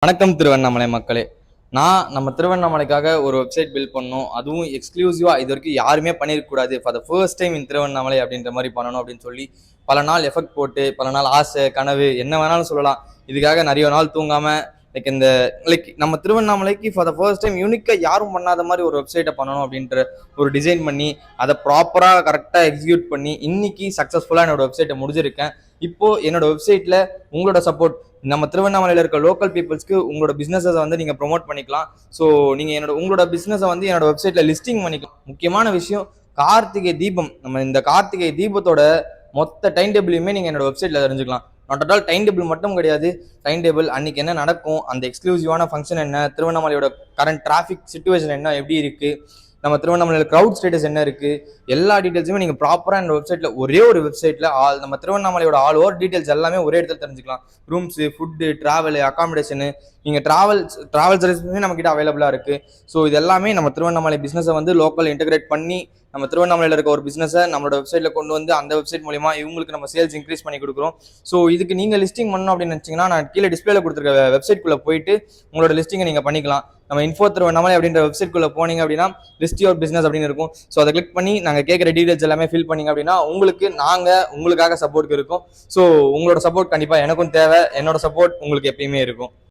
வணக்கம் திருவண்ணாமலை மக்களே. நம்ம திருவண்ணாமலைக்காக ஒரு வெப்சைட் பில்ட் பண்ணோம். அதுவும் எக்ஸ்க்ளூசிவா இது வரைக்கும் யாருமே பண்ணிருக்கக்கூடாது. For the first time in Tiruvannamalai அப்படின்ற மாதிரி பண்ணணும் அப்படின்னு சொல்லி பல நாள் எஃபெக்ட் போட்டு, பல நாள் ஆசை, கனவு என்ன வேணாலும் சொல்லலாம். இதுக்காக நிறைய நாள் தூங்காம நம்ம திருவண்ணாமலைக்கு ஃபார் த ஃபர்ஸ்ட் டைம் யூனிக்கா யாரும் பண்ணாத மாதிரி ஒரு வெப்சைட்டை பண்ணணும் அப்படின்ற ஒரு டிசைன் பண்ணி அதை ப்ராப்பரா கரெக்டா எக்ஸிக்யூட் பண்ணி இன்னைக்கு சக்சஸ்ஃபுல்லா என்னோட வெப்சைட்டை முடிஞ்சிருக்கேன். இப்போ என்னோட வெப்சைட்ல உங்களோட சப்போர்ட், நம்ம திருவண்ணாமலையில் இருக்க லோக்கல் பீப்புள்ஸ்க்கு உங்களோட பிசினஸை வந்து நீங்க ப்ரொமோட் பண்ணிக்கலாம். ஸோ நீங்க உங்களோட பிசினஸை வந்து என்னோட வெப்சைட்ல லிஸ்டிங் பண்ணிக்கலாம். முக்கியமான விஷயம், கார்த்திகை தீபம், நம்ம இந்த கார்த்திகை தீபத்தோட மொத்த டைம் டேபிளையுமே நீங்க என்னோட வெப்சைட்ல தெரிஞ்சுக்கலாம். Not at all time table மட்டும் கிடையாது, டைம் டேபிள் அன்னைக்கு என்ன நடக்கும், அந்த எக்ஸ்க்ளூசிவான ஃபங்க்ஷன் என்ன, திருவண்ணாமலையோட கரண்ட் டிராஃபிக் சிச்சுவேஷன் என்ன, எப்படி இருக்கு, நம்ம திருவண்ணாமலையில் க்ரௌட் ஸ்டேட்டஸ் என்ன இருக்கு, எல்லா டீடைல்ஸுமே நீங்க ப்ராப்பரா இந்த வெப்சைட்ல ஒரே ஒரு வெப்சைட்ல நம்ம திருவண்ணாமலையோட ஆல் ஓவர் டீடைல்ஸ் எல்லாமே ஒரே இடத்துல தெரிஞ்சுக்கலாம். ரூம்ஸ், ஃபுட்டு, டிராவல், அகாமடேஷனு, நீங்க டிராவல் சர்வீஸுமே நம்ம கிட்ட அவைலபிளா இருக்கு. ஸோ இது எல்லாமே நம்ம திருவண்ணாமலை பிசினஸை வந்து லோக்கல் இன்டகிரேட் பண்ணி நம்ம திருவண்ணாமலையில் இருக்க ஒரு பிசினஸை நம்மளோட வெப்சைட்ல கொண்டு வந்து அந்த வெப்சைட் மூலமா இவங்களுக்கு நம்ம சேல்ஸ் இன்க்ரீஸ் பண்ணி கொடுக்குறோம். ஸோ இதுக்கு நீங்க லிஸ்டிங் பண்ணணும் அப்படின்னு நினைச்சீங்கன்னா நான் கீழே டிஸ்பிளேல கொடுத்துருக்க வெப்சைட்குள்ள போயிட்டு உங்களோட லிஸ்டிங்கை நீங்க பண்ணிக்கலாம். நம்ம இன்ஃபோ திருவண்ணாமலை அப்படின்ற வெப்சைட்குள்ள போனீங்க அப்படின்னா லிஸ்ட் யுவர் பிசினஸ் அப்படின்னு இருக்கும். ஸோ அதை கிளிக் பண்ணி நாங்கள் கேட்குற டீடைல்ஸ் எல்லாமே ஃபில் பண்ணீங்க அப்படின்னா உங்களுக்காக சப்போர்ட் இருக்கும். ஸோ உங்களோட சப்போர்ட் கண்டிப்பா எனக்கும் தேவை. என்னோட சப்போர்ட் உங்களுக்கு எப்பயுமே இருக்கும்.